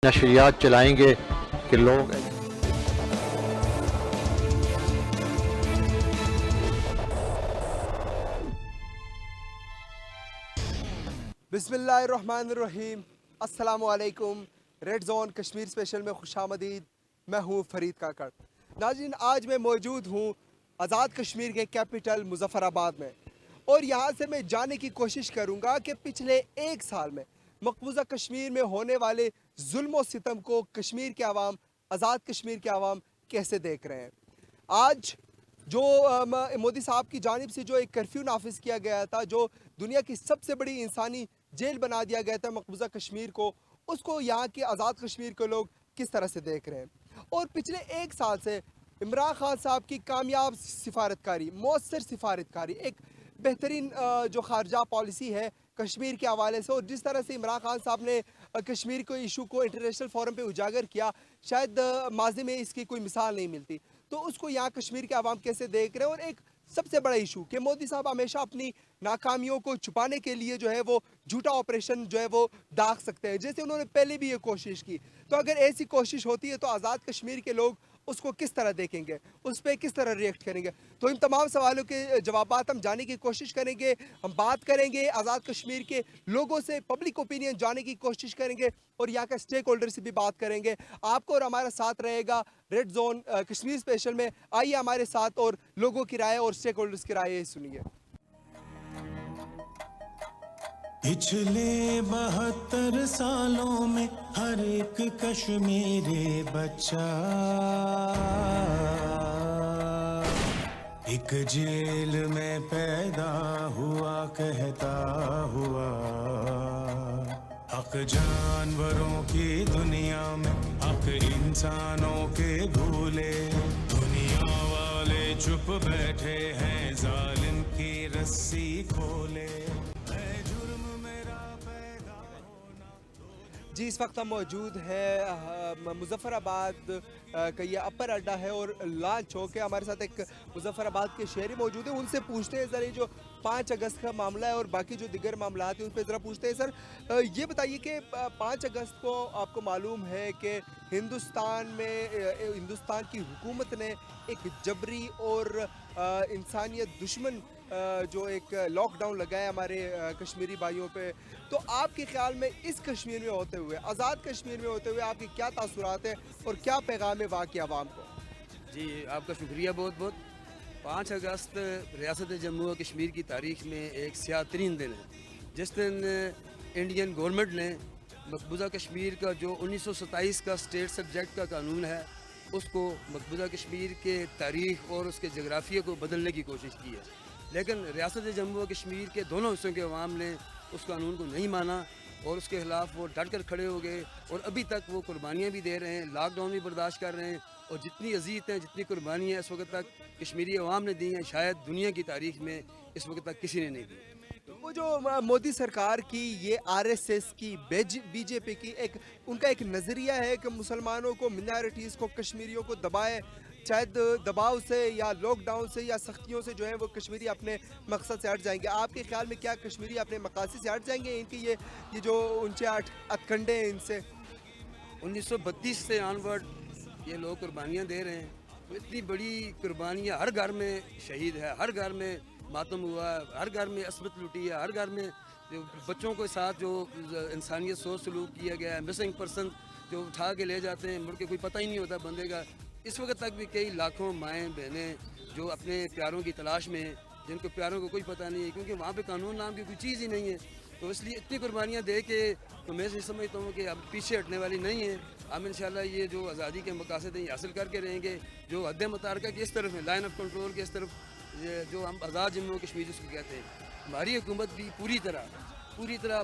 नशरियात चलाएंगे कि लोग बिस्मिल्लाहिर्रहमानिर्रहीम, अस्सलामुअलैकुम। रेड जोन कश्मीर स्पेशल में खुशामदीद। मैं हूँ फरीद काकड़। नाज़रीन, आज मैं मौजूद हूँ आज़ाद कश्मीर के कैपिटल मुज़फ़्फ़राबाद में, और यहाँ से मैं जानने की कोशिश करूँगा कि पिछले एक साल में मकबूजा कश्मीर में होने वाले जुल्म और सितम को कश्मीर के अवाम, आज़ाद कश्मीर के अवाम कैसे देख रहे हैं। आज जो मोदी साहब की जानिब से जो एक कर्फ्यू नाफिज किया गया था, जो दुनिया की सबसे बड़ी इंसानी जेल बना दिया गया था मकबूजा कश्मीर को, उसको यहाँ के आज़ाद कश्मीर के लोग किस तरह से देख रहे हैं। और पिछले एक साल से इमरान खान साहब की कामयाब सिफारतकारी, मौसर सिफारतकारी, एक बेहतरीन जो खारजा पॉलिसी है कश्मीर के हवाले से, और जिस तरह से इमरान खान साहब ने कश्मीर को इशू को इंटरनेशनल फोरम पे उजागर किया, शायद माजी में इसकी कोई मिसाल नहीं मिलती। तो उसको यहाँ कश्मीर के अवाम कैसे देख रहे हैं। और एक सबसे बड़ा इशू कि मोदी साहब हमेशा अपनी नाकामियों को छुपाने के लिए जो है वो झूठा ऑपरेशन जो है वो दाग सकते हैं, जैसे उन्होंने पहले भी ये कोशिश की। तो अगर ऐसी कोशिश होती है तो आज़ाद कश्मीर के लोग उसको किस तरह देखेंगे, उस पर किस तरह रिएक्ट करेंगे। तो इन तमाम सवालों के जवाबात हम जानने की कोशिश करेंगे। हम बात करेंगे आज़ाद कश्मीर के लोगों से, पब्लिक ओपिनियन जानने की कोशिश करेंगे, और यहाँ का स्टेक होल्डर से भी बात करेंगे। आपको और हमारा साथ रहेगा रेड जोन कश्मीर स्पेशल में। आइए हमारे साथ और लोगों की राय और स्टेक होल्डर्स की राय सुनिए। पिछले 72 सालों में हर एक कश्मीरी बच्चा एक जेल में पैदा हुआ, कहता हुआ हक जानवरों की दुनिया में हक इंसानों के भूले। दुनिया वाले चुप बैठे हैं, जालिम की रस्सी खोले। जी, इस वक्त हम मौजूद है मुज़फ़्फ़राबाद का ये अपर अड्डा है और लाल चौक है। हमारे साथ एक मुज़फ़्फ़राबाद के शहरी मौजूद है, उनसे पूछते हैं ज़रा जो 5 अगस्त का मामला है और बाकी जो दिगर मामला हैं उन पर ज़रा पूछते हैं। सर, ये बताइए कि 5 अगस्त को आपको मालूम है कि हिंदुस्तान की हुकूमत ने एक जबरी और इंसानियत दुश्मन जो एक लॉकडाउन लगाया हमारे कश्मीरी भाइयों पे। तो आपके ख्याल में इस कश्मीर में होते हुए, आज़ाद कश्मीर में होते हुए आपके क्या तासुरात हैं और क्या पैगाम है वहाँ की आवाम को। जी, आपका शुक्रिया बहुत बहुत। 5 अगस्त रियासत जम्मू और कश्मीर की तारीख़ में एक स्याह तरीन दिन है, जिस दिन इंडियन गवर्नमेंट ने मकबूजा कश्मीर का जो 1927 का स्टेट सब्जेक्ट का कानून है, उसको मकबूजा कश्मीर के तारीख़ और उसके जगराफिया को बदलने की कोशिश की है। लेकिन रियासत जम्मू और कश्मीर के दोनों हिस्सों के अवाम ने उस कानून को नहीं माना और उसके ख़िलाफ़ वो डट कर खड़े हो गए, और अभी तक वो कुर्बानियाँ भी दे रहे हैं, लॉकडाउन भी बर्दाश्त कर रहे हैं। और जितनी अज़ीज़तें, जितनी कुर्बानियाँ इस वक्त तक कश्मीरी अवाम ने दी हैं, शायद दुनिया की तारीख़ में इस वक्त तक किसी ने नहीं दी। वो जो मोदी सरकार की, ये आरएसएस की, बीजेपी की उनका एक नज़रिया है कि मुसलमानों को, मिनॉरिटीज़ को, कश्मीरियों को दबाए, शायद दबाव से या लॉकडाउन से या सख्तियों से जो है वो कश्मीरी अपने मकसद से हट जाएंगे। आपके ख्याल में क्या कश्मीरी अपने मकासद से हट जाएंगे? इनके ये जो उनके अटकंडे हैं इनसे 1932 से ऑनवर्ड ये लोग कुर्बानियाँ दे रहे हैं। तो इतनी बड़ी कुर्बानियाँ, हर घर में शहीद है, हर घर में मातम हुआ है, हर घर में असमत लुटी है, हर घर में जो बच्चों के साथ जो इंसानियत सोच सलूक किया गया है, मिसिंग पर्सन जो उठा के ले जाते हैं, मुड़ के कोई पता ही नहीं होता बंदे का। इस वक्त तक भी कई लाखों माएँ बहनें जो अपने प्यारों की तलाश में हैं, जिनको प्यारों को कोई पता नहीं है, क्योंकि वहाँ पे कानून नाम की कोई चीज़ ही नहीं है। तो इसलिए इतनी कुर्बानियाँ दे के तो मैं समझता हूँ कि अब पीछे हटने वाली नहीं है। हम इंशाल्लाह ये जो आज़ादी के मकासद हैं ये हासिल करके रहेंगे। जो हद मुतारका की इस तरफ है, लाइन ऑफ कंट्रोल के इस तरफ, ये जो हम आज़ाद जम्मू कश्मीर जिसको कहते हैं, हमारी हुकूमत भी पूरी तरह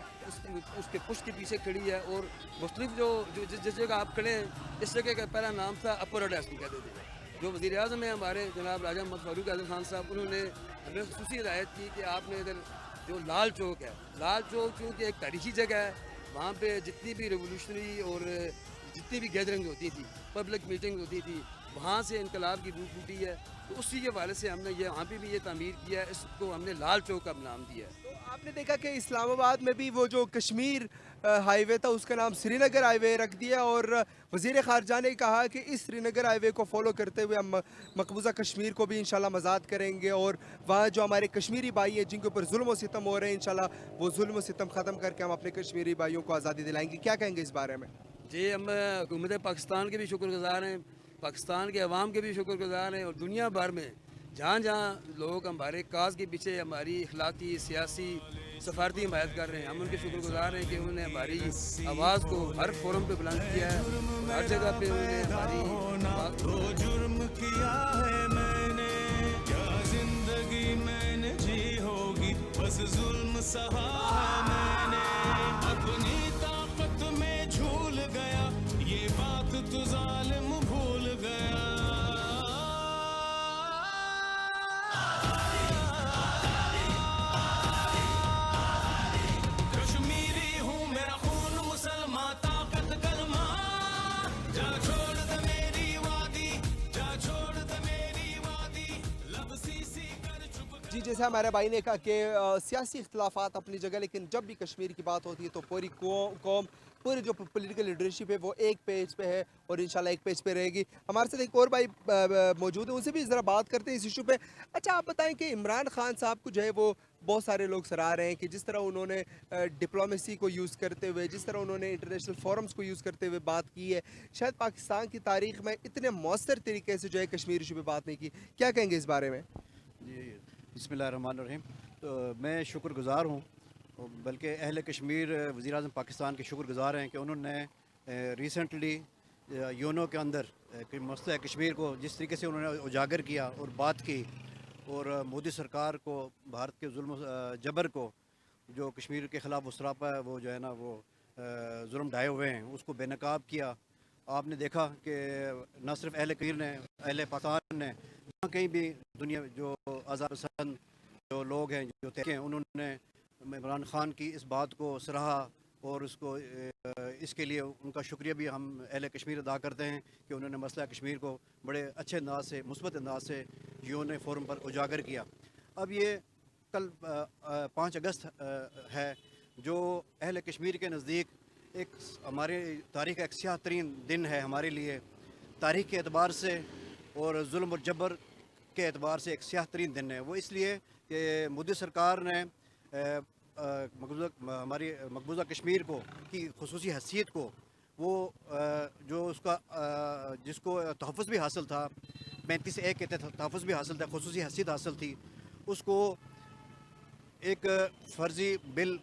उसके पुष्ट के पीछे खड़ी है। और मुख्तलिफ जो जिस जगह आप खड़े हैं, इस जगह का पहला नाम था अपर अड्डा इसको कहते थे। जो वज़ीर आज़म है हमारे जनाब राजा मोहम्मद फ़ारूक आज़म खान साहब, उन्होंने हमें खुसूसी हिदायत की कि आपने इधर जो लाल चौक है, लाल चौक चूँकि एक तारीखी जगह है, वहाँ पे जितनी भी रेवोल्यूशनरी और जितनी भी गैदरिंग होती थी, पब्लिक मीटिंग होती थी, वहाँ से इनकलाब की रूह फूटी है। तो उसी के हवाले से हमने ये वहाँ पे भी ये तामीर किया है, इसको हमने लाल चौक का नाम दिया है। तो आपने देखा कि इस्लामाबाद में भी वो जो कश्मीर हाईवे था उसका नाम श्रीनगर हाईवे रख दिया और वज़ीर ख़ारजा ने कहा कि इस श्रीनगर हाईवे को फॉलो करते हुए हम मकबूजा कश्मीर को भी इंशाल्लाह मज़ाद करेंगे और वहाँ जो हमारे कश्मीरी भाई हैं जिनके ऊपर जुल्म व सितम हो रहे हैं इंशाल्लाह वो जुल्म व सितम ख़त्म करके हम अपने कश्मीरी भाइयों को आज़ादी दिलाएंगे। क्या कहेंगे इस बारे में? जी, हम हुकूमत पाकिस्तान के भी शुक्रगुज़ार हैं, पाकिस्तान के अवाम के भी शुक्रगुज़ार हैं और दुनिया भर में जहाँ जहाँ लोग हमारे काज के पीछे हमारी अखलाकी सियासी सफारती हिमायत कर रहे हैं, हम उनके शुक्रगुज़ार हैं कि उन्होंने हमारी आवाज़ को हर फोरम पे बुलंद किया है, हर जगह पे उन्होंने हमारी आवाज़ को तो जुर्म किया है मैंने, क्या जिंदगी मैंने जी होगी, बस जुल्म सहा है मैंने, अपनी ताकत में झूल गया, ये बात तो जालिम भूल गया। कश्मीरी हूँ मेरा खून मुसलमान ताकत कलमा, जा छोड़ दे मेरी वादी, जा छोड़ दे मेरी वादी, लब सीसी कर चुप। जी, जैसे हमारे भाई ने कहा कि सियासी इख्तलाफात अपनी जगह, लेकिन जब भी कश्मीर की बात होती है तो पूरी कौम पूरी जो पॉलिटिकल लीडरशिप है वो एक पेज पे है और इंशाल्लाह एक पेज पे रहेगी। हमारे साथ एक और भाई मौजूद है, उनसे भी ज़रा बात करते हैं इस इशू पे। अच्छा, आप बताएं कि इमरान खान साहब को जो है वो बहुत सारे लोग सराह रहे हैं कि जिस तरह उन्होंने डिप्लोमेसी को यूज़ करते हुए, जिस तरह उन्होंने इंटरनेशनल फोरम्स को यूज़ करते हुए बात की है, शायद पाकिस्तान की तारीख़ में इतने मौसर तरीके से जो है कश्मीर इशू पे बात नहीं की। क्या कहेंगे इस बारे में? जी, बिस्मिल्लाहिर्रहमानिर्रहीम। तो मैं शुक्रगुज़ार हूँ, बल्कि अहले कश्मीर वज़ीर-ए-आज़म पाकिस्तान के शुक्रगुज़ार हैं कि उन्होंने रिसेंटली यूनो के अंदर मसला कश्मीर को जिस तरीके से उन्होंने उजागर किया और बात की और मोदी सरकार को भारत के जुल्म जबर को जो कश्मीर के ख़िलाफ़ उसरापा है वो जो है ना वो जुल्म ढाए हुए हैं उसको बेनकाब किया। आपने देखा कि न सिर्फ अहले कश्मीर ने, अहले पाकिस्तान ने, जहाँ कहीं भी दुनिया जो आज़ाद पसंद जो लोग हैं जो तहरीक हैं उन्होंने इमरान खान की इस बात को सराहा और उसको इसके लिए उनका शुक्रिया भी हम अहले कश्मीर अदा करते हैं कि उन्होंने मसला कश्मीर को बड़े अच्छे अंदाज से, मुस्बत अंदाज से यूएन फोरम पर उजागर किया। अब ये कल 5 अगस्त है जो अहले कश्मीर के नज़दीक एक हमारे तारीख़ का एक स्याह तरीन दिन है हमारे लिए, तारीख़ के एतबार से और जुल्म और जबर के एतबार से एक स्याह तरीन दिन है। वो इसलिए कि मोदी सरकार ने हमारी मकबूजा कश्मीर को की खुसूसी हैसियत को वो जो उसका जिसको तहफ़्फ़ुज़ भी हासिल था 35(1) के तहत तहफ़्फ़ुज़ भी हासिल था, खुसूसी हैसियत हासिल थी, उसको एक फ़र्ज़ी बिल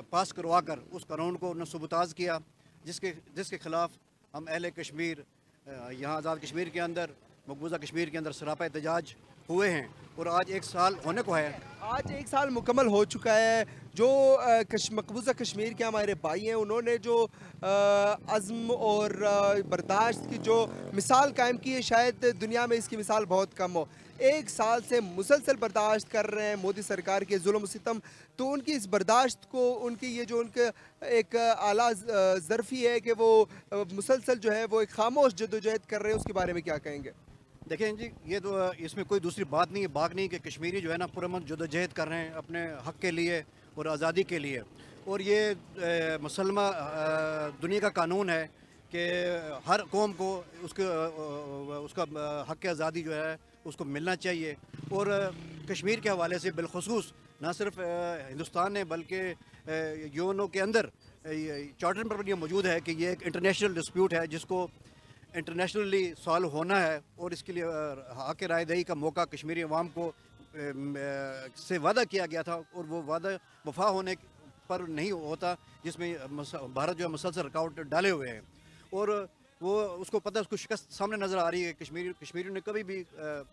पास करवा कर उस कानून को उन्होंने सबूताज़ किया जिसके ख़िलाफ़ हम अहले कश्मीर यहाँ आज़ाद कश्मीर के अंदर, मकबूजा कश्मीर के अंदर सरापा एहतजाज हुए हैं और आज 1 साल होने को है। आज 1 साल मुकम्मल हो चुका है। जो मकबूजा कश्मीर के हमारे भाई हैं उन्होंने जो अज़्म और बर्दाश्त की जो मिसाल कायम की है, शायद दुनिया में इसकी मिसाल बहुत कम हो। 1 साल से मुसलसल बर्दाश्त कर रहे हैं मोदी सरकार के जुल्म सितम, तो उनकी इस बर्दाश्त को, उनकी ये जो उनका एक आला ज़र्फ़ी है कि वो मुसलसल जो है वो एक खामोश जदोजहद कर रहे हैं, उसके बारे में क्या कहेंगे? देखें जी, ये तो इसमें कोई दूसरी बात नहीं है, बात नहीं कि कश्मीरी जो है ना पुरअमन जदोजहद कर रहे हैं अपने हक़ के लिए और आज़ादी के लिए, और ये मुसलमा दुनिया का कानून है कि हर कौम को उसका हक़ आज़ादी जो है उसको मिलना चाहिए। और कश्मीर के हवाले से बिलखुसूस न सिर्फ हिंदुस्तान ने बल्कि यूएनओ के अंदर चार्टर पर ये मौजूद है कि ये एक इंटरनेशनल डिस्प्यूट है जिसको इंटरनेशनली सॉल्व होना है और इसके लिए हक़ राय दही का मौका कश्मीरी अवाम को से वादा किया गया था और वो वादा वफा होने पर नहीं होता, जिसमें भारत जो है मुसलसल रुकावट डाले हुए हैं और वो उसको पता है, उसको शिकस्त सामने नज़र आ रही है। कश्मीरियों ने कभी भी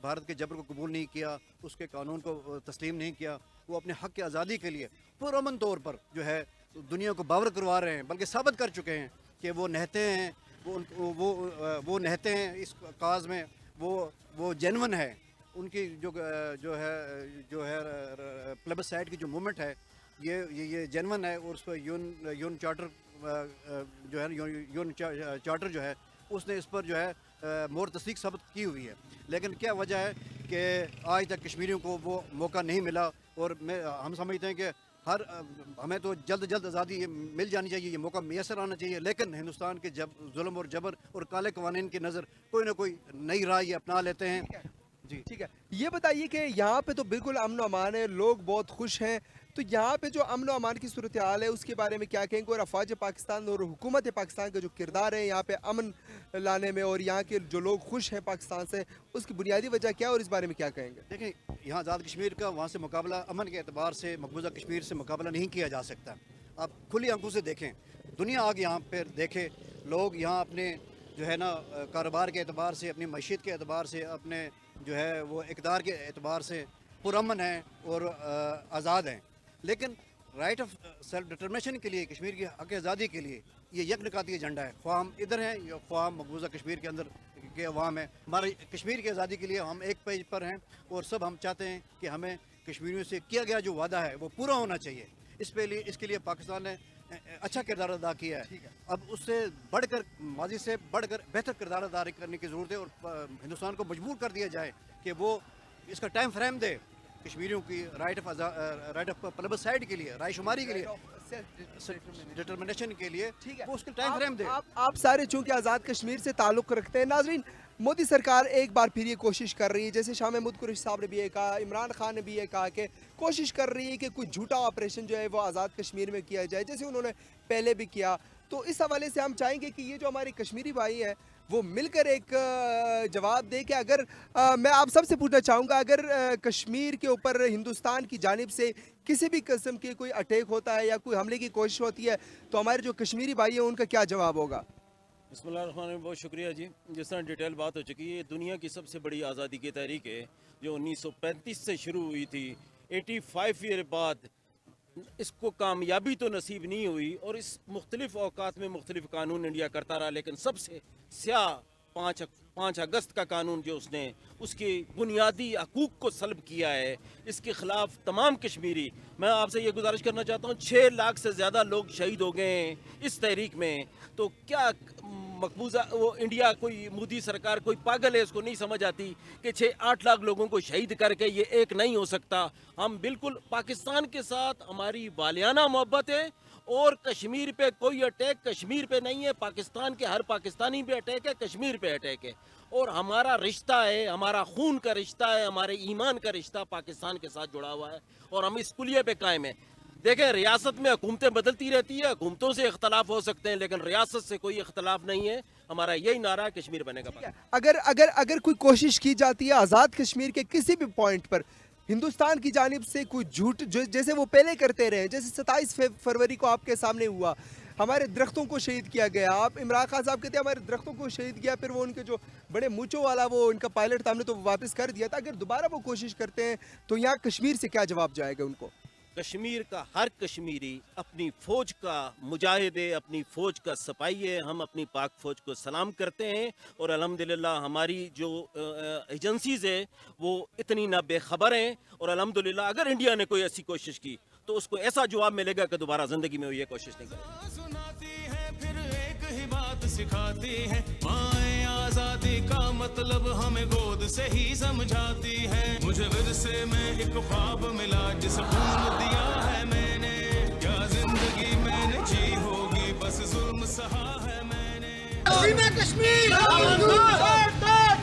भारत के जबर को कबूल नहीं किया, उसके कानून को तस्लीम नहीं किया। वो अपने हक़ की आज़ादी के लिए पुरअमन तौर पर जो है दुनिया को बावर करवा रहे हैं, बल्कि साबित कर चुके हैं कि वो नहते हैं, वो नहते हैं इस काज में, वो जेन्युइन है। उनकी जो है प्लेबसाइट की जो मूवमेंट है ये जेन्युइन है और उस पर यूएन चार्टर जो है यूएन चार्टर जो है उसने इस पर जो है मोर तस्दीक साबित की हुई है। लेकिन क्या वजह है कि आज तक कश्मीरियों को वो मौका नहीं मिला और हम समझते हैं कि हमें तो जल्द जल्द आज़ादी मिल जानी चाहिए, ये मौका मैसर आना चाहिए, लेकिन हिंदुस्तान के जुल्म और जबर और काले कवानीन की नज़र कोई ना कोई नई राह ये अपना लेते हैं। जी ठीक है, ये बताइए कि यहाँ पे तो बिल्कुल अमन अमान है, लोग बहुत खुश हैं, तो यहाँ पे जो अमन अमान की सूरत हाल है उसके बारे में क्या कहेंगे, और अफवाज पाकिस्तान और हुकूमत पाकिस्तान का जो किरदार है यहाँ पे अमन लाने में, और यहाँ के जो लोग खुश हैं पाकिस्तान से, उसकी बुनियादी वजह क्या है और इस बारे में क्या कहेंगे? देखें, यहाँ आज़ाद कश्मीर का वहाँ से मुकाबला अमन के एतबार से मकबूजा कश्मीर से मुकाबला नहीं किया जा सकता। आप खुली आंखों से देखें, दुनिया आगे यहाँ पर देखे, लोग यहाँ अपने जो है ना कारोबार के एतबार से, अपनी मईशत के एतबार से, अपने जो है वो इक़्तिदार के एतबार से पुरअमन हैं और आज़ाद हैं। लेकिन राइट ऑफ सेल्फ डिटर्मिनेशन के लिए, कश्मीर की हक़ आज़ादी के लिए ये यकनिकाती एजेंडा है, ख्वाह हम इधर हैं या ख्वाह हम मकबूजा कश्मीर के अंदर के अवाम हैं। हमारे कश्मीर की आज़ादी के लिए हम एक पेज पर हैं और सब हम चाहते हैं कि हमें कश्मीरियों से किया गया जो वादा है वो पूरा होना चाहिए। इसके लिए पाकिस्तान ने अच्छा किरदार अदा किया है। अब उससे बढ़कर, माजी से बढ़कर बेहतर किरदार अदा करने की ज़रूरत है और हिंदुस्तान को मजबूर कर दिया जाए कि वो इसका टाइम फ्रेम दे कश्मीरियों की राइट ऑफ प्लेबसाइड के लिए, राय शुमारी के लिए, डिटर्मिनेशन के लिए, ठीक है, वो उसका टाइम फ्रेम दे। आप सारे चूंकि आज़ाद कश्मीर से ताल्लुक़ रखते हैं, नाज़रीन, मोदी सरकार एक बार फिर ये कोशिश कर रही है, जैसे शाह महमूद कुरैशी साहब ने भी ये कहा, इमरान खान ने भी ये कहा कि कोशिश कर रही है कि कोई झूठा ऑपरेशन जो है वो आज़ाद कश्मीर में किया जाए, जैसे उन्होंने पहले भी किया। तो इस हवाले से हम चाहेंगे कि ये जो हमारे कश्मीरी भाई हैं वो मिलकर एक जवाब दे कि अगर मैं आप सबसे पूछना चाहूँगा, अगर कश्मीर के ऊपर हिंदुस्तान की जानिब से किसी भी किस्म की कोई अटैक होता है या कोई हमले की कोशिश होती है तो हमारे जो कश्मीरी भाई हैं उनका क्या जवाब होगा? बिस्मिल्लाहिर्रहमानिर्रहीम, बहुत शुक्रिया जी। जिस तरह डिटेल बात हो चुकी है, दुनिया की सबसे बड़ी आज़ादी की तहरीक है जो 1935 से शुरू हुई थी। 85 ईयर बाद इसको कामयाबी तो नसीब नहीं हुई और इस मुख्तलिफ औकात में मुख्तलिफ कानून इंडिया करता रहा, लेकिन सबसे स्याह 5 अगस्त का कानून जो उसने उसके बुनियादी हकूक़ को सल्ब किया है, इसके ख़िलाफ़ तमाम कश्मीरी, मैं आपसे ये गुजारिश करना चाहता हूँ, 6 लाख से ज़्यादा लोग शहीद हो गए हैं इस तहरीक में। तो क्या मकबूजा वो इंडिया, कोई मोदी सरकार कोई पागल है, इसको नहीं समझ आती कि 6-8 लाख लोगों को शहीद करके ये एक नहीं हो सकता। हम बिल्कुल पाकिस्तान के साथ हमारी वालियाना मोहब्बत है और कश्मीर पे कोई अटैक कश्मीर पे नहीं है, पाकिस्तान के हर पाकिस्तानी पे अटैक है, कश्मीर पे अटैक है, और हमारा रिश्ता है, हमारा खून का रिश्ता है, हमारे ईमान का रिश्ता पाकिस्तान के साथ जुड़ा हुआ है और हम इस कुलिये पे कायम है। देखें, रियासत में हुकूमतें बदलती रहती है, हुकूमतों से इख्तलाफ हो सकते हैं लेकिन रियासत से कोई इख्तलाफ नहीं है। हमारा यही नारा है, कश्मीर बनेगा। अगर कोई कोशिश की जाती है आज़ाद कश्मीर के किसी भी पॉइंट पर हिंदुस्तान की जानिब से कोई झूठ, जैसे वो पहले करते रहे, जैसे 27 फरवरी को आपके सामने हुआ, हमारे दरख्तों को शहीद किया गया, आप इमरान खान साहब कहते हैं हमारे दरख्तों को शहीद किया, फिर वो उनके जो बड़े मूंचों वाला वो इनका पायलट था हमने तो वापस कर दिया था। अगर दोबारा वो कोशिश करते हैं तो यहाँ कश्मीर से क्या जवाब जाएगा उनको? कश्मीर का हर कश्मीरी अपनी फ़ौज का मुजाहिद है, अपनी फ़ौज का सिपाही है। हम अपनी पाक फ़ौज को सलाम करते हैं और अल्हम्दुलिल्लाह हमारी जो एजेंसीज़ है वो इतनी ना बेखबर हैं और अल्हम्दुलिल्लाह अगर इंडिया ने कोई ऐसी कोशिश की तो उसको ऐसा जवाब मिलेगा कि दोबारा ज़िंदगी में वो ये कोशिश नहीं करेगी। सुनाती है फिर एक ही बात सिखाती है, माए आज़ादी का मतलब हमें गोद से ही समझाती है। मुझे विरसे में एक ख्वाब मिला जिसे ढूंढ दिया है मैंने, क्या जिंदगी मैंने जी होगी बस जुल्म सहा है मैंने। कश्मीर छोड़ दो,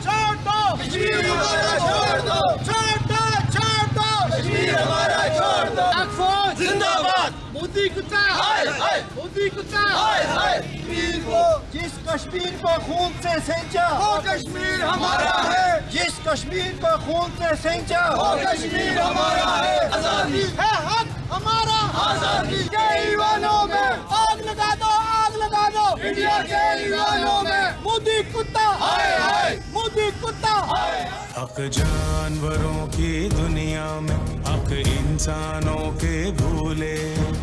छोड़ दो, कश्मीर हमारा छोड़ दो, छोड़ दो, छोड़ दो, कश्मीर हमारा छोड़ दो। फौज जिंदाबाद, मोदी कुत्ता, हाय हाय, मोदी कुत्ता, हाय हाय। कश्मीर को, जिस कश्मीर को खून से सींचा वो कश्मीर हमारा है, जिस कश्मीर को खून से सींचा वो कश्मीर हमारा है। आजादी है हक हमारा, आजादी के ईवानों में आग लगा दो, आग लगा दो, इंडिया के ईवानों में मोदी कुत्ता, हाय हाय, मोदी कुत्ता, हाय। हक जानवरों की दुनिया में हक इंसानों के भूले,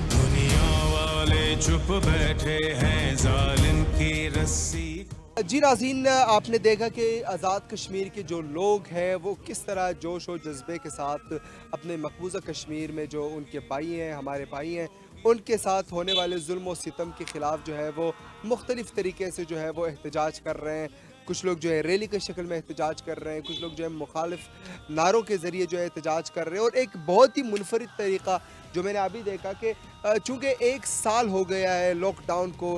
दुनिया वाले चुप बैठे हैं जालिम की रस्सी। जी नाज़रीन, आपने देखा कि आज़ाद कश्मीर के जो लोग हैं वो किस तरह जोश और जज्बे के साथ अपने मकबूजा कश्मीर में जो उनके भाई हैं, हमारे भाई हैं, उनके साथ होने वाले जुल्म और सितम के ख़िलाफ़ जो है वो मुख्तलिफ़ तरीके से जो है वो एहतजाज कर रहे हैं। कुछ लोग जो है रैली की शक्ल में एहतजाज कर रहे हैं, कुछ लोग जो है मुखालिफ नारों के ज़रिए जो है एहतजाज कर रहे हैं। और एक बहुत ही मुनफरिद तरीक़ा जो मैंने अभी देखा कि चूँकि 1 साल हो गया है लॉकडाउन को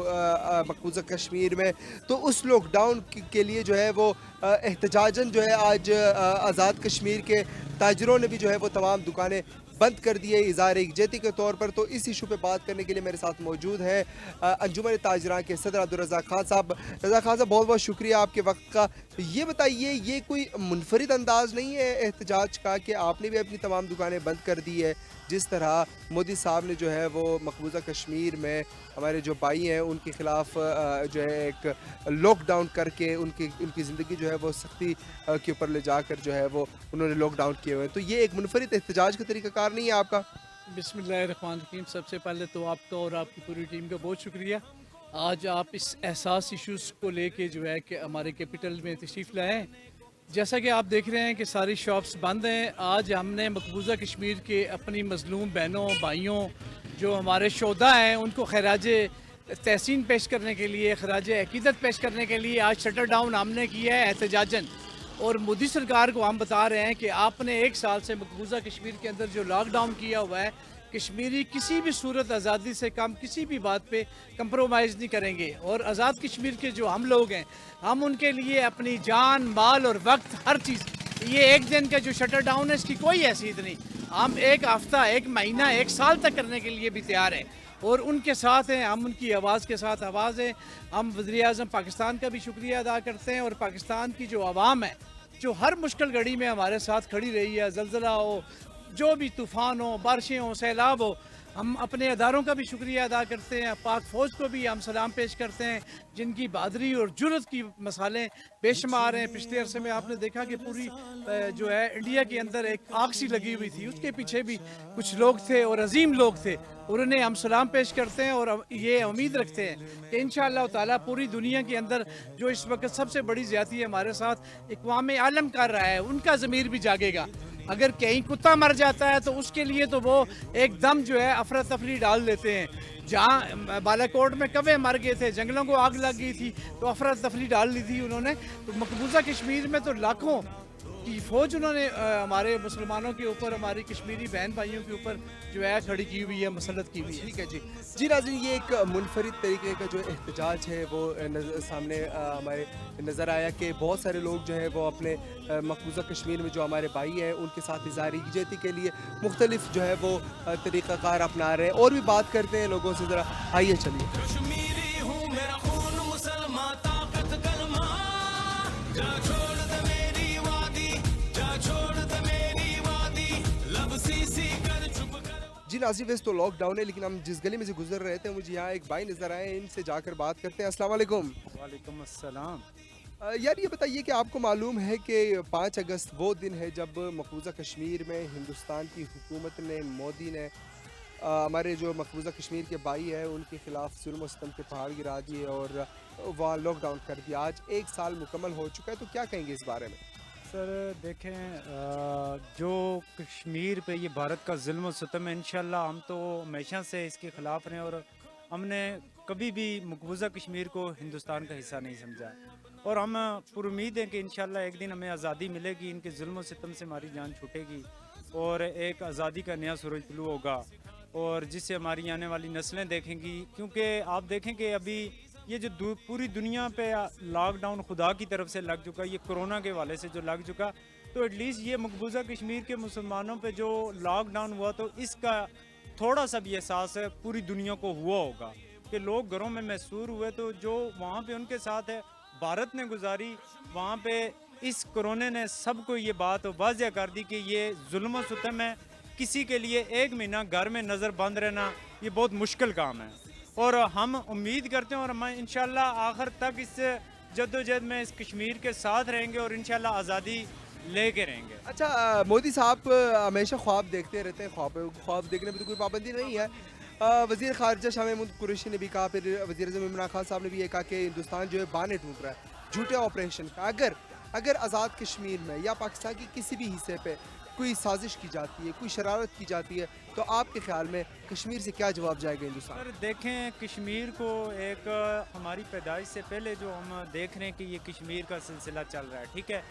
मकबूजा कश्मीर में, तो उस लॉकडाउन के लिए जो है वो एहतजाजन जो है आज आज़ाद कश्मीर के ताजरों ने भी जो है वो तमाम दुकानें बंद कर दिए इज़हार यकजहती के तौर पर। तो इस इशू पे बात करने के लिए मेरे साथ मौजूद है अंजुमन ताजरान के सदर अब्दुल रज़ाक खान साहब। रज़ाक खान साहब, बहुत बहुत शुक्रिया आपके वक्त का। तो ये बताइए, ये कोई मुनफरिद अंदाज नहीं है एहतजाज का कि आपने भी अपनी तमाम दुकानें बंद कर दी है, जिस तरह मोदी साहब ने जो है वो मकबूजा कश्मीर में हमारे जो भाई हैं उनके ख़िलाफ़ जो है एक लॉकडाउन करके उनकी ज़िंदगी जो है वो सख्ती के ऊपर ले जाकर जो है वो उन्होंने लॉकडाउन किए हुए हैं। तो ये एक मुनफरिद एहतजाज का तरीक़ाकार नहीं है आपका? बिस्मिल्लाहिर्रहमानिर्रहीम। सबसे पहले तो आपका और आपकी पूरी टीम का बहुत शुक्रिया। आज आप इस एहसास इश्यूज़ को लेके जो है कि हमारे कैपिटल में तशरीफ़ लाए हैं। जैसा कि आप देख रहे हैं कि सारी शॉप्स बंद हैं। आज हमने मकबूजा कश्मीर के अपनी मज़लूम बहनों भाइयों जो हमारे शोधा हैं उनको खराज तहसीन पेश करने के लिए, खराज अकीदत पेश करने के लिए आज शटर डाउन हमने किया है एहतजाजन। और मोदी सरकार को हम बता रहे हैं कि आपने 1 साल से मकबूजा कश्मीर के अंदर जो लॉकडाउन किया हुआ है, कश्मीरी किसी भी सूरत आज़ादी से कम किसी भी बात पे कंप्रोमाइज़ नहीं करेंगे। और आज़ाद कश्मीर के जो हम लोग हैं, हम उनके लिए अपनी जान माल और वक्त हर चीज़, ये 1 दिन का जो शटर डाउन है इसकी कोई हैसियत नहीं। हम 1 हफ़्ता 1 महीना 1 साल तक करने के लिए भी तैयार हैं और उनके साथ हैं। हम उनकी आवाज़ के साथ आवाज़ हैं। हम वज़ीर-ए-आज़म पाकिस्तान का भी शुक्रिया अदा करते हैं और पाकिस्तान की जो आवाम है जो हर मुश्किल घड़ी में हमारे साथ खड़ी रही है, ज़लज़ला हो, जो भी तूफ़ान हो, बारिशें हो, सैलाब हो, हम अपने अदारों का भी शुक्रिया अदा करते हैं। पाक फ़ौज को भी हम सलाम पेश करते हैं जिनकी बहादुरी और जुर्रत की मिसालें बेशुमार हैं। पिछले अरसे में आपने देखा कि पूरी जो है इंडिया के अंदर एक आग सी लगी हुई थी, उसके पीछे भी कुछ लोग थे और अजीम लोग थे, और उन्हें हम सलाम पेश करते हैं और ये उम्मीद रखते हैं कि इंशाअल्लाह ताला पूरी दुनिया के अंदर जो इस वक्त सबसे बड़ी ज़्यादती हमारे साथ इक़वाम आलम कर रहा है, उनका ज़मीर भी जागेगा। अगर कहीं कुत्ता मर जाता है तो उसके लिए तो वो एकदम जो है अफरा तफरी डाल देते हैं। जहाँ बालाकोट में कौवे मर गए थे, जंगलों को आग लग गई थी तो अफरा तफरी डाल ली थी उन्होंने। तो मकबूजा कश्मीर में तो लाखों की फ़ौज उन्होंने हमारे मुसलमानों के ऊपर, हमारी कश्मीरी बहन भाइयों के ऊपर जो है खड़ी की हुई है, मसलत की हुई है। ठीक है जी। जी नाज़रीन, ये एक मुनफरिद तरीके का जो एहतजाज है वो सामने हमारे नज़र आया कि बहुत सारे लोग जो है वो अपने मकबूजा कश्मीर में जो हमारे भाई हैं उनके साथ इज़हार यकजहती के लिए मुख्तलिफ जो है वो तरीक़ाकार अपना रहे हैं। और भी बात करते हैं लोगों से, ज़रा आइए चलिए। कश्मीरी हूँ मेरा खून मुसलमान ताकत कलमा जा छोड़ दे मेरी वादी जा छोड़ दे मेरी वादी लब सी कर चुप कर। जी नाज़रीन, वैसे तो लॉकडाउन है लेकिन हम जिस गली में से गुजर रहे थे मुझे यहाँ एक भाई नज़र आए, इनसे जाकर बात करते हैं। अस्सलाम वालेकुम। वालेकुम अस्सलाम। यार ये बताइए कि आपको मालूम है कि 5 अगस्त वो दिन है जब मकबूजा कश्मीर में हिंदुस्तान की हुकूमत ने, मोदी ने हमारे जो मकबूजा कश्मीर के भाई हैं उनके ख़िलाफ़ जुल्म व सितम के पहाड़ गिरा दिए और वहाँ लॉकडाउन कर दिया। आज 1 साल मुकम्मल हो चुका है, तो क्या कहेंगे इस बारे में? सर देखें, जो कश्मीर पे ये भारत का जुल्म व सितम है, इंशाल्लाह हम तो हमेशा से इसके ख़िलाफ़ रहे और हमने कभी भी मकबूजा कश्मीर को हिंदुस्तान का हिस्सा नहीं समझा और हम पुरुमीद हैं कि इंशाल्लाह एक दिन हमें आज़ादी मिलेगी, इनके जुल्म व सितम से हमारी जान छूटेगी और एक आज़ादी का नया सूरज तुलू होगा और जिससे हमारी आने वाली नस्लें देखेंगी। क्योंकि आप देखें कि अभी ये जो पूरी दुनिया पे लॉकडाउन खुदा की तरफ से लग चुका, ये कोरोना के वाले से जो लग चुका, तो एटलीस्ट ये मकबूजा कश्मीर के मुसलमानों पे जो लॉकडाउन हुआ तो इसका थोड़ा सा भी एहसास है पूरी दुनिया को हुआ होगा कि लोग घरों में महसूर हुए। तो जो वहाँ पे उनके साथ है भारत ने गुजारी, वहाँ पे इस कोरोना ने सबको ये बात वाज़ह कर दी कि ये जुल्म व सितम है। किसी के लिए 1 महीना घर में नज़र बंद रहना ये बहुत मुश्किल काम है और हम उम्मीद करते हैं और हम इंशाल्लाह आखिर तक इस जद्दोजहद में इस कश्मीर के साथ रहेंगे और इंशाल्लाह आज़ादी लेके रहेंगे। अच्छा, मोदी साहब हमेशा ख्वाब देखते रहते हैं, ख्वाब देखने में तो कोई पाबंदी नहीं है। वज़ीर ख़ारजा शाह महमूद कुरैशी ने भी कहा, फिर वज़ीर-ए-आज़म इमरान खान साहब ने भी ये कहा कि हिंदुस्तान जो है बहाने ढूंढ रहा है झूठे ऑपरेशन का। अगर आज़ाद कश्मीर में या पाकिस्तान के किसी भी हिस्से पे کوئی سازش کی جاتی ہے, کوئی شرارت کی جاتی ہے, تو آپ کے خیال میں کشمیر سے کیا جواب جائے گا ہندوستان؟ سر دیکھیں, کشمیر کو ایک ہماری پیدائش سے پہلے جو ہم دیکھ رہے ہیں کہ یہ کشمیر کا سلسلہ چل رہا ہے, ٹھیک ہے,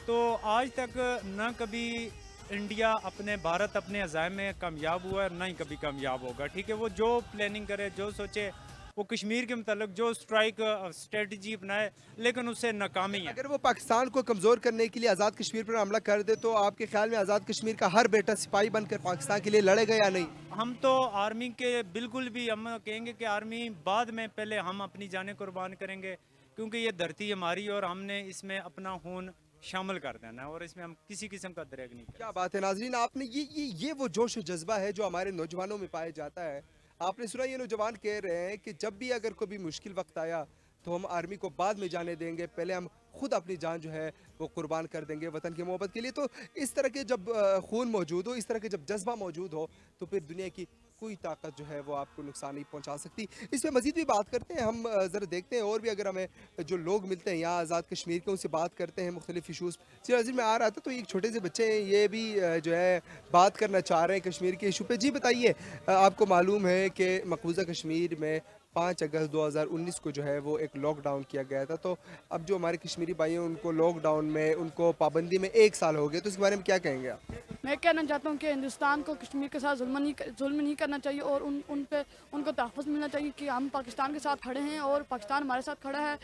تو آج تک نہ کبھی انڈیا بھارت اپنے عزائم میں کامیاب ہوا ہے اور نہ ہی کبھی کامیاب ہوگا, ٹھیک ہے. وہ جو پلاننگ کرے, جو سوچے, وہ کشمیر کے متعلق جو اسٹرائک اسٹریٹجی اپنائے, لیکن اس سے ناکامی ہے. اگر وہ پاکستان کو کمزور کرنے کے لیے آزاد کشمیر پر حملہ کر دے تو آپ کے خیال میں آزاد کشمیر کا ہر بیٹا سپاہی بن کر پاکستان کے لیے لڑے گا یا نہیں؟ ہم تو آرمی کے بالکل بھی, ہم کہیں گے کہ آرمی بعد میں, پہلے ہم اپنی جانیں قربان کریں گے, کیونکہ یہ دھرتی ہماری اور ہم نے اس میں اپنا خون شامل کر دینا ہے اور اس میں ہم کسی قسم کا دریغ نہیں کریں. کیا بات ہے ناظرین, آپ نے یہ وہ جوش و جذبہ ہے جو ہمارے نوجوانوں میں پایا جاتا ہے. آپ نے سنا, یہ نوجوان کہہ رہے ہیں کہ جب بھی اگر کوئی مشکل وقت آیا تو ہم آرمی کو بعد میں جانے دیں گے, پہلے ہم خود اپنی جان جو ہے وہ قربان کر دیں گے وطن کی محبت کے لیے. تو اس طرح کے جب خون موجود ہو, اس طرح کے جب جذبہ موجود ہو, تو پھر دنیا کی کوئی طاقت جو ہے وہ آپ کو نقصان نہیں پہنچا سکتی. اس پہ مزید بھی بات کرتے ہیں ہم, ذرا دیکھتے ہیں اور بھی اگر ہمیں جو لوگ ملتے ہیں یہاں آزاد کشمیر کے, ان سے بات کرتے ہیں مختلف ایشوز. ناظرین میں آ رہا تھا تو ایک چھوٹے سے بچے ہیں, یہ بھی جو ہے بات کرنا چاہ رہے ہیں کشمیر کے ایشو پہ. جی بتائیے, آپ کو معلوم ہے کہ مقبوضہ کشمیر میں 5 اگست 2019 کو جو ہے وہ ایک لاک ڈاؤن کیا گیا تھا, تو اب جو ہمارے کشمیری بھائی ہیں ان کو لاک ڈاؤن میں, ان کو پابندی میں 1 سال ہو گیا, تو اس کے بارے میں کیا کہیں گے آپ؟ میں کہنا چاہتا ہوں کہ ہندوستان کو کشمیر کے ساتھ ظلم نہیں کرنا چاہیے اور ان کو تحفظ ملنا چاہیے کہ ہم پاکستان کے ساتھ کھڑے ہیں اور پاکستان ہمارے ساتھ کھڑا ہے.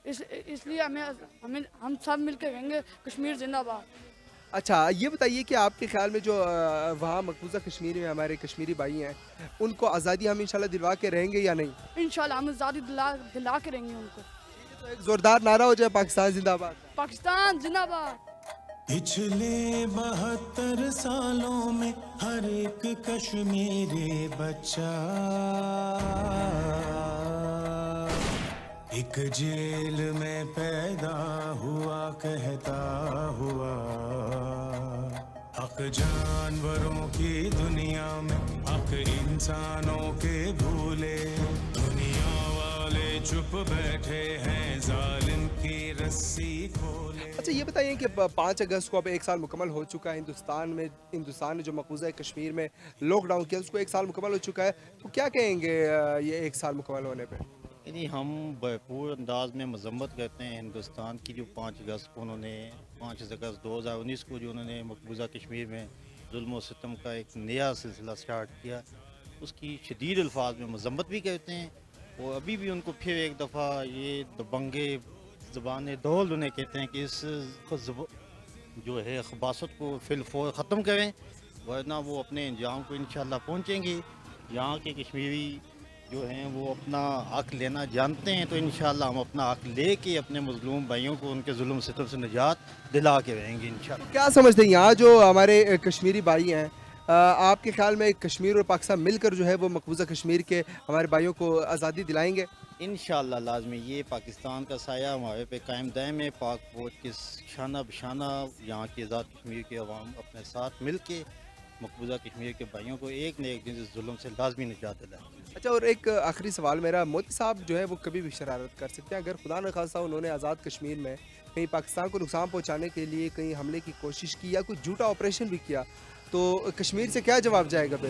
اس لیے ہم سب مل کے کہیں گے کشمیر زندہ باد. اچھا یہ بتائیے کہ آپ کے خیال میں جو وہاں مقبوضہ کشمیر میں ہمارے کشمیری بھائی ہیں, ان کو آزادی ہم انشاءاللہ دلوا کے رہیں گے یا نہیں؟ انشاءاللہ ہم آزادی دلا کے رہیں گے ان کو. تو ایک زوردار نعرہ ہو جائے, پاکستان زندہ باد. پاکستان زندہ باد. پچھلے 72 سالوں میں ہر ایک کشمیری بچہ ایک جیل میں پیدا ہوا, کہتا ہوا حق جانوروں کی دنیا میں حق انسانوں کے بھولے, دنیا والے چپ بیٹھے ہیں ظالم کی رسی کھولے. اچھا یہ بتائیے کہ 5 اگست کو اب 1 سال مکمل ہو چکا ہے ہندوستان نے جو مقبوضہ کشمیر میں لاک ڈاؤن کیا, اس کو 1 سال مکمل ہو چکا ہے, تو کیا کہیں گے یہ 1 سال مکمل ہونے پہ؟ یعنی ہم بھرپور انداز میں مذمت کرتے ہیں ہندوستان کی, جو 5 اگست کو انہوں نے 5 اگست 2019 کو جو انہوں نے مقبوضہ کشمیر میں ظلم و ستم کا ایک نیا سلسلہ سٹارٹ کیا, اس کی شدید الفاظ میں مذمت بھی کرتے ہیں. اور ابھی بھی ان کو پھر ایک دفعہ یہ دبنگے زبان دول انہیں کہتے ہیں کہ اس جو ہے خباثت کو فی الفور ختم کریں, ورنہ وہ اپنے انجام کو انشاءاللہ پہنچیں گے. یہاں کے کشمیری جو ہیں وہ اپنا حق لینا جانتے ہیں, تو انشاءاللہ ہم اپنا حق لے کے اپنے مظلوم بھائیوں کو ان کے ظلم ستم سے نجات دلا کے رہیں گے انشاءاللہ. کیا سمجھتے ہیں یہاں جو ہمارے کشمیری بھائی ہیں, آپ کے خیال میں کشمیر اور پاکستان مل کر جو ہے وہ مقبوضہ کشمیر کے ہمارے بھائیوں کو آزادی دلائیں گے؟ انشاءاللہ لازمی. یہ پاکستان کا سایہ ہمارے پہ قائم دائم ہے. پاک فوج کے شانہ بشانہ یہاں کی آزاد کشمیر کے عوام اپنے ساتھ مل کے مقبوضہ کشمیر کے بھائیوں کو ایک نہ ایک دن اس ظلم سے لازمی نجات دلائیں. اچھا, اور ایک آخری سوال میرا, مودی صاحب جو ہے وہ کبھی بھی شرارت کر سکتے ہیں. اگر خدا نخواستہ انہوں نے آزاد کشمیر میں کہیں پاکستان کو نقصان پہنچانے کے لیے کہیں حملے کی کوشش کی یا کوئی جھوٹا آپریشن بھی کیا, تو کشمیر سے کیا جواب جائے گا پھر؟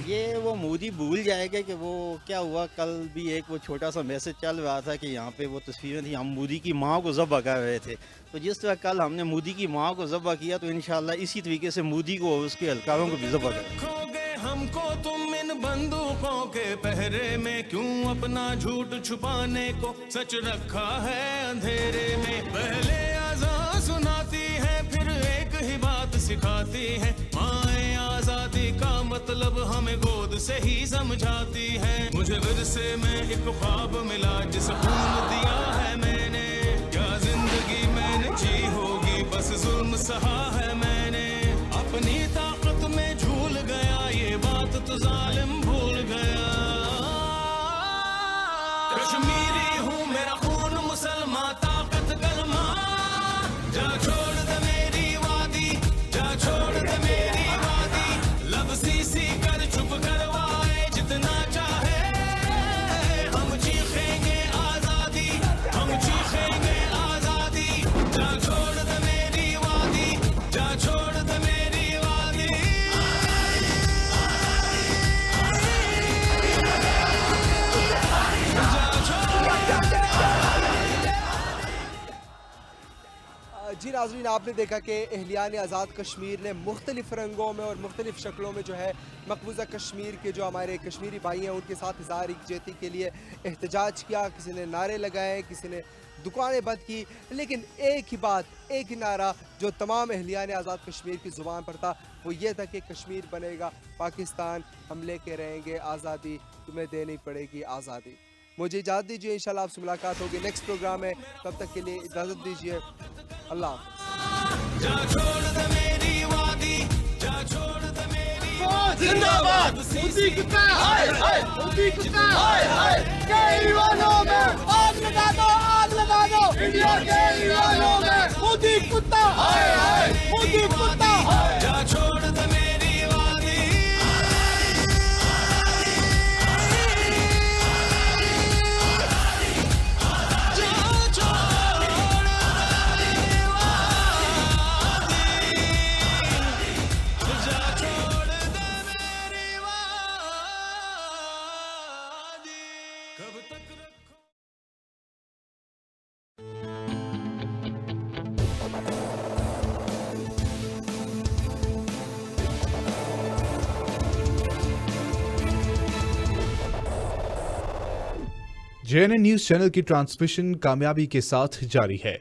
یہ وہ مودی بھول جائے گا کہ وہ کیا ہوا. کل بھی ایک وہ چھوٹا سا میسج چل رہا تھا کہ یہاں پہ وہ تصویریں تھیں, ہم مودی کی ماں کو ذبح کر رہے تھے. تو جس طرح کل ہم نے مودی کی ماں کو ذبح کیا, تو انشاءاللہ اسی طریقے سے مودی کو اور اس کے اہلکاروں کو بھی ذبح کریں. ہم کو تم ان بندوقوں کے پہرے میں کیوں اپنا جھوٹ چھپانے کو سچ رکھا ہے اندھیرے میں. پہلے آزاد سناتی ہے پھر ایک ہی بات سکھاتی ہے, مائیں آزادی کا مطلب ہمیں گود سے ہی سمجھاتی ہے. مجھے ورثے میں ایک خواب ملا جس خون دیا ہے میں نے, کیا زندگی میں نے جی ہوگی بس ظلم سہا ہے میں نے. اپنی طاقت میں جھول گیا یہ بات تو ظالم بھول گیا. کشمیری ہوں میرا خون مسلمان طاقت کلمہ, جا چھوڑ دے میری وادی, جا چھوڑ دے میری وادی. لب سی کر چپ کروائے جتنا چاہے, ہم چیخیں گے آزادی, ہم چیخیں जी नाज़रीन, आपने देखा कि एहलियान आज़ाद कश्मीर ने मुख्तलिफ़ रंगों में और मुख्तलिफ़ शक्लों में जो है मकबूजा कश्मीर के जो हमारे कश्मीरी भाई हैं उनके साथ इज़हार यकजहती के लिए एहतजाज किया। किसी ने नारे लगाए, किसी ने दुकानें बंद की, लेकिन एक ही बात, एक ही नारा जो तमाम एहलियान आज़ाद कश्मीर की ज़ुबान पर था वो ये था कि कश्मीर बनेगा पाकिस्तान, हम लेके रहेंगे आज़ादी, तुम्हें देनी पड़ेगी आज़ादी। मुझे इजाज़त दीजिए, इंशाल्लाह आपसे मुलाकात होगी नेक्स्ट प्रोग्राम में। तब तक के लिए इजाज़त दीजिए, अल्लाह जिंदाबाद मोदी कुत्ता, हाय हाय मोदी कुत्ता, हाय हाय केजरीवालों में आग लगा दो, आग लगा दो इंडिया के केजरीवालों में मोदी कुत्ता, हाय हाय मोदी कुत्ता, जा छोड़ दे मेरी वादी, JNN न्यूज़ चैनल की ट्रांसमिशन कामयाबी के साथ जारी है।